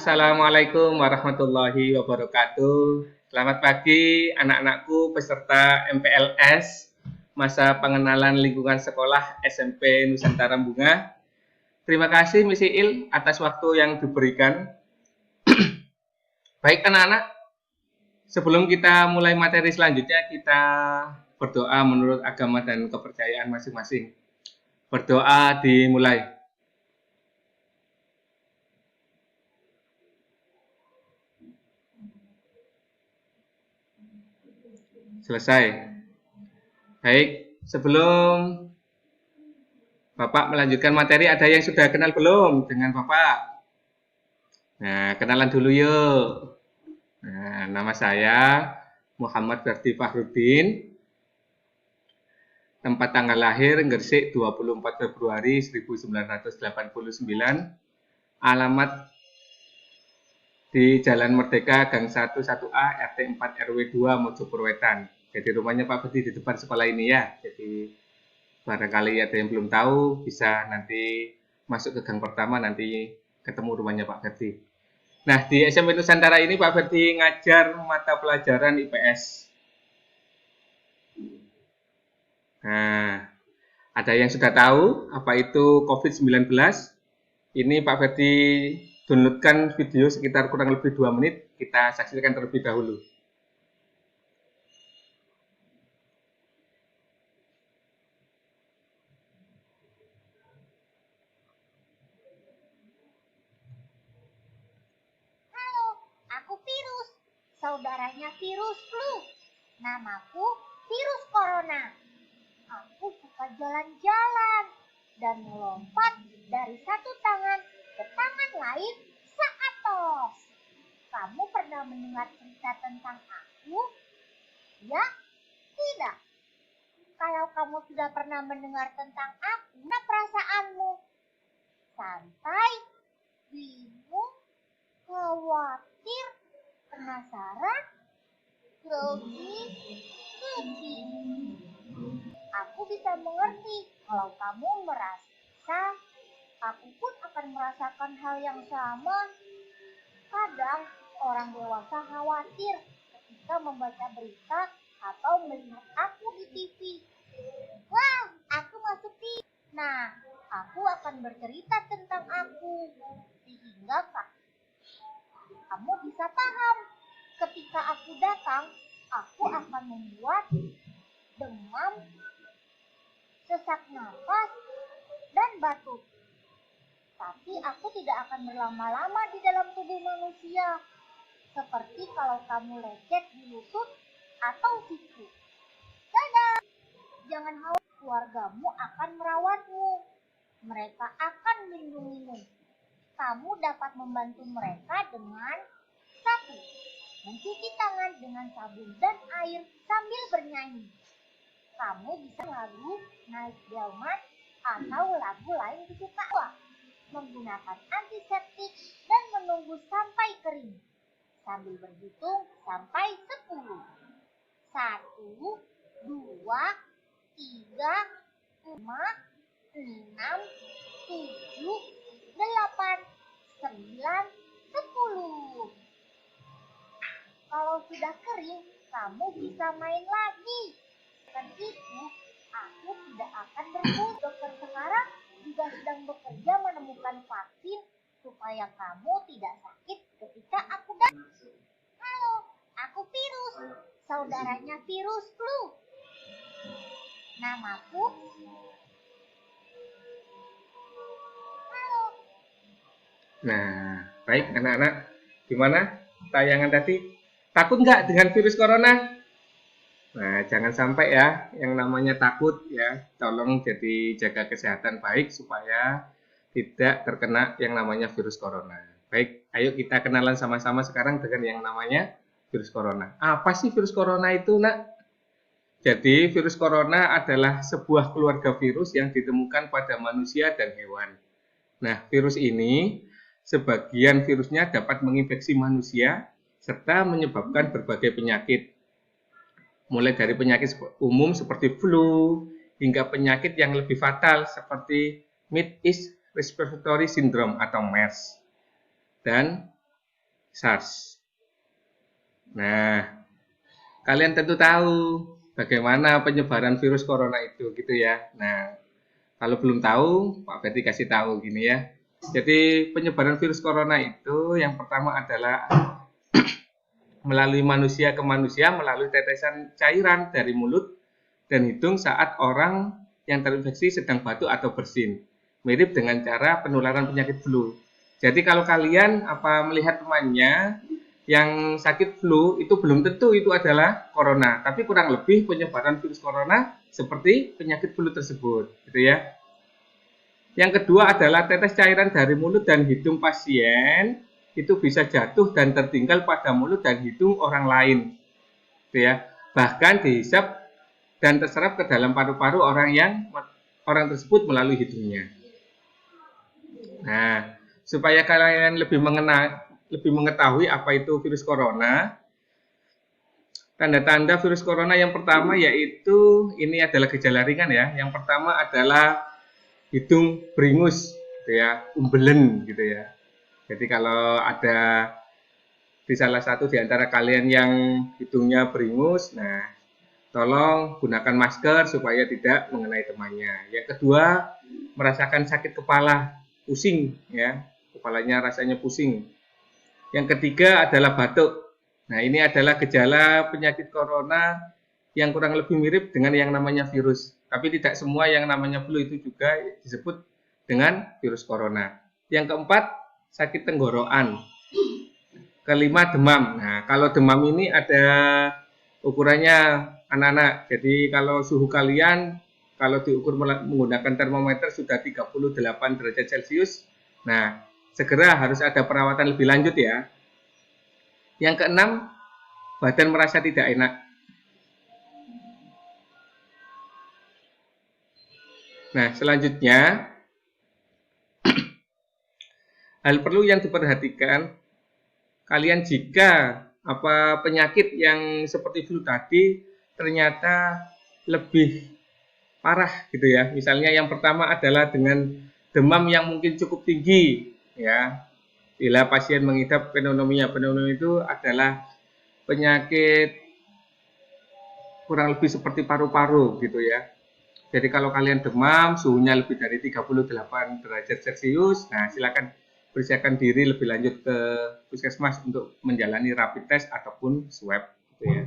Assalamualaikum warahmatullahi wabarakatuh. Selamat pagi anak-anakku peserta MPLS Masa Pengenalan Lingkungan Sekolah SMP Nusantara Bunga. Terima kasih Miss Il atas waktu yang diberikan. Baik anak-anak, sebelum kita mulai materi selanjutnya, kita berdoa menurut agama dan kepercayaan masing-masing. Berdoa dimulai. Selesai. Baik, sebelum Bapak melanjutkan materi, ada yang sudah kenal belum dengan Bapak? Nah, kenalan dulu yuk. Nah, nama saya Muhammad Ferdi Fahrudin. Tempat tanggal lahir Gresik 24 Februari 1989. Alamat di Jalan Merdeka Gang 11A RT 4 RW 2 Mojopur Wetan. Jadi rumahnya Pak Ferdi di depan sekolah ini ya. Jadi barangkali ada yang belum tahu bisa nanti masuk ke gang pertama, nanti ketemu rumahnya Pak Ferdi. Nah, di SMP Nusantara ini Pak Ferdi ngajar mata pelajaran IPS. Nah, ada yang sudah tahu apa itu COVID-19? Ini Pak Ferdi downloadkan video sekitar kurang lebih 2 menit. Kita saksikan terlebih dahulu. Saudaranya virus flu. Namaku virus corona. Aku suka jalan-jalan dan melompat dari satu tangan ke tangan lain saat tos. Kamu pernah mendengar cerita tentang aku? Ya? Tidak. Kalau kamu sudah pernah mendengar tentang aku, apa perasaanmu? Santai, bingung, khawatir, penasaran, grogi, sedih. Aku bisa mengerti kalau kamu merasa, aku pun akan merasakan hal yang sama. Kadang orang dewasa khawatir ketika membaca berita atau melihat aku di TV. Wah, aku masuk TV. Nah, aku akan bercerita tentang aku sehingga kamu bisa paham. Ketika aku datang, aku akan membuat demam, sesak nafas, dan batuk. Tapi aku tidak akan berlama-lama di dalam tubuh manusia. Seperti kalau kamu lecet di lutut atau siku. Dadah! Jangan khawatir, keluargamu akan merawatmu. Mereka akan melindungimu. Kamu dapat membantu mereka dengan 1. Mencuci tangan dengan sabun dan air sambil bernyanyi. Kamu bisa lagu Naik Delman atau lagu lain kesukaan. Menggunakan antiseptik dan menunggu sampai kering. Sambil berhitung sampai 10. 1, 2, 3, 5, 6, 7, 8, 9, 10. Kalau sudah kering, kamu bisa main lagi. Dan itu, aku tidak akan berburu. Dokter sekarang juga sedang bekerja menemukan vaksin supaya kamu tidak sakit ketika aku datang. Halo, aku virus. Saudaranya virus flu. Namaku. Nah, baik anak-anak, gimana tayangan tadi? Takut nggak dengan virus corona? Nah, jangan sampai ya yang namanya takut ya. Tolong jadi jaga kesehatan baik supaya tidak terkena yang namanya virus corona. Baik, ayo kita kenalan sama-sama sekarang dengan yang namanya virus corona. Apa sih virus corona itu, Nak? Jadi, virus corona adalah sebuah keluarga virus yang ditemukan pada manusia dan hewan. Nah, virus ini sebagian virusnya dapat menginfeksi manusia serta menyebabkan berbagai penyakit. Mulai dari penyakit umum seperti flu, hingga penyakit yang lebih fatal seperti Middle East Respiratory Syndrome atau MERS. Dan SARS. Nah, kalian tentu tahu bagaimana penyebaran virus corona itu gitu ya. Nah, kalau belum tahu, Pak Ferdi kasih tahu gini ya. Jadi penyebaran virus corona itu yang pertama adalah melalui manusia ke manusia melalui tetesan cairan dari mulut dan hidung saat orang yang terinfeksi sedang batuk atau bersin. Mirip dengan cara penularan penyakit flu. Jadi kalau kalian melihat temannya yang sakit flu, itu belum tentu itu adalah corona, tapi kurang lebih penyebaran virus corona seperti penyakit flu tersebut, gitu ya. Yang kedua adalah tetes cairan dari mulut dan hidung pasien itu bisa jatuh dan tertinggal pada mulut dan hidung orang lain, gitu ya. Bahkan dihisap dan terserap ke dalam paru-paru orang tersebut melalui hidungnya. Nah, supaya kalian lebih mengetahui apa itu virus corona, tanda-tanda virus corona yang pertama yaitu ini adalah gejala ringan ya. Yang pertama adalah hidung beringus, gitu ya, umbelen gitu ya. Jadi kalau ada di salah satu di antara kalian yang hidungnya beringus, nah tolong gunakan masker supaya tidak mengenai temannya. Yang kedua, merasakan sakit kepala, pusing ya, kepalanya rasanya pusing. Yang ketiga adalah batuk. Nah, ini adalah gejala penyakit corona yang kurang lebih mirip dengan yang namanya virus. Tapi tidak semua yang namanya flu itu juga disebut dengan virus corona. Yang keempat, sakit tenggorokan. Kelima, demam. Nah, kalau demam ini ada ukurannya anak-anak. Jadi kalau suhu kalian kalau diukur menggunakan termometer sudah 38 derajat Celcius, nah segera harus ada perawatan lebih lanjut ya. Yang keenam, badan merasa tidak enak. Nah, selanjutnya hal perlu yang diperhatikan, kalian jika penyakit yang seperti flu tadi ternyata lebih parah gitu ya. Misalnya yang pertama adalah dengan demam yang mungkin cukup tinggi ya. Bila pasien mengidap pneumonia itu adalah penyakit kurang lebih seperti paru-paru gitu ya. Jadi kalau kalian demam, suhunya lebih dari 38 derajat Celcius, nah silakan persiapkan diri lebih lanjut ke puskesmas untuk menjalani rapid test ataupun swab gitu ya.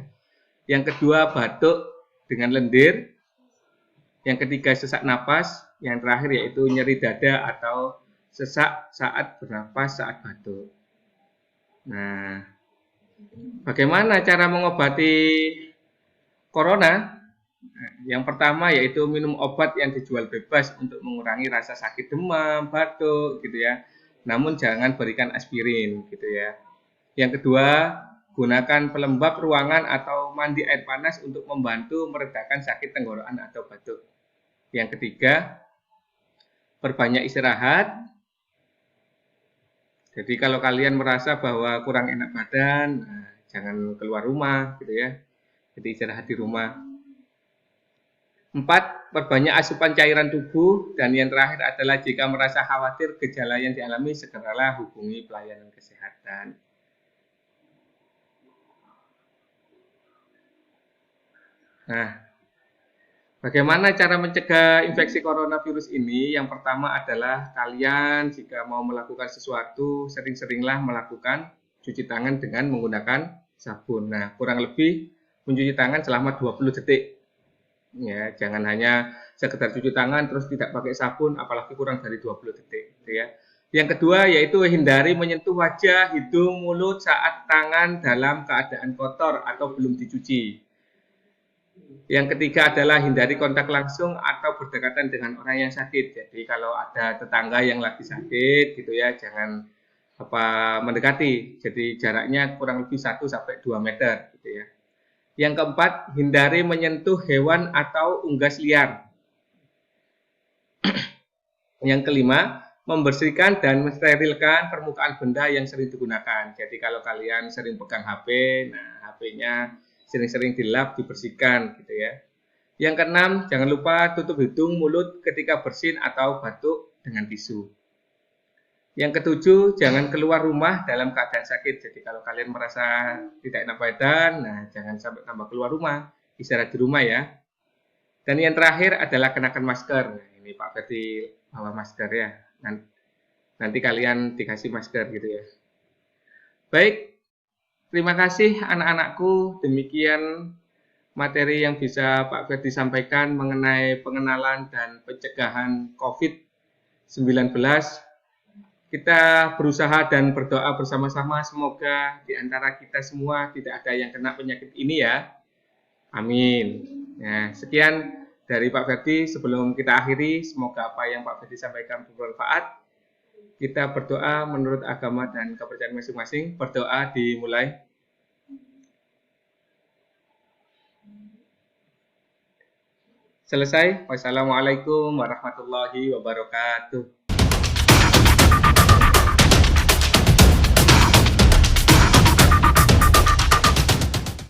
Yang kedua, batuk dengan lendir. Yang ketiga, sesak napas. Yang terakhir yaitu nyeri dada atau sesak saat bernapas saat batuk. Nah, bagaimana cara mengobati corona? Nah, yang pertama yaitu minum obat yang dijual bebas untuk mengurangi rasa sakit demam, batuk gitu ya. Namun jangan berikan aspirin gitu ya. Yang kedua, gunakan pelembab ruangan atau mandi air panas untuk membantu meredakan sakit tenggorokan atau batuk. Yang ketiga, perbanyak istirahat. Jadi kalau kalian merasa bahwa kurang enak badan, nah, jangan keluar rumah gitu ya. Jadi istirahat di rumah. 4. Perbanyak asupan cairan tubuh. Dan yang terakhir adalah jika merasa khawatir gejala yang dialami, segeralah hubungi pelayanan kesehatan. Nah, bagaimana cara mencegah infeksi coronavirus ini? Yang pertama adalah kalian jika mau melakukan sesuatu, sering-seringlah melakukan cuci tangan dengan menggunakan sabun. Nah, kurang lebih mencuci tangan selama 20 detik. Ya, jangan hanya sekedar cuci tangan terus tidak pakai sabun, apalagi kurang dari 20 detik. Gitu ya. Yang kedua yaitu hindari menyentuh wajah, hidung, mulut saat tangan dalam keadaan kotor atau belum dicuci. Yang ketiga adalah hindari kontak langsung atau berdekatan dengan orang yang sakit. Jadi kalau ada tetangga yang lagi sakit gitu ya, jangan mendekati. Jadi jaraknya kurang lebih 1 sampai 2 meter gitu ya. Yang keempat, hindari menyentuh hewan atau unggas liar. Yang kelima, membersihkan dan mensterilkan permukaan benda yang sering digunakan. Jadi kalau kalian sering pegang HP, nah HP-nya sering-sering dilap, dibersihkan gitu ya. Yang keenam, jangan lupa tutup hidung, mulut ketika bersin atau batuk dengan tisu. Yang ketujuh, jangan keluar rumah dalam keadaan sakit. Jadi kalau kalian merasa tidak enak badan, nah jangan sampai tambah keluar rumah, istirahat di rumah ya. Dan yang terakhir adalah kenakan masker. Nah, ini Pak Ferdi bawa masker ya. Nanti kalian dikasih masker gitu ya. Baik, terima kasih anak-anakku. Demikian materi yang bisa Pak Ferdi sampaikan mengenai pengenalan dan pencegahan COVID-19. Kita berusaha dan berdoa bersama-sama semoga di antara kita semua tidak ada yang kena penyakit ini ya. Amin. Nah, sekian dari Pak Ferdi. Sebelum kita akhiri, semoga apa yang Pak Ferdi sampaikan bermanfaat. Kita berdoa menurut agama dan kepercayaan masing-masing. Berdoa dimulai. Selesai. Wassalamualaikum warahmatullahi wabarakatuh.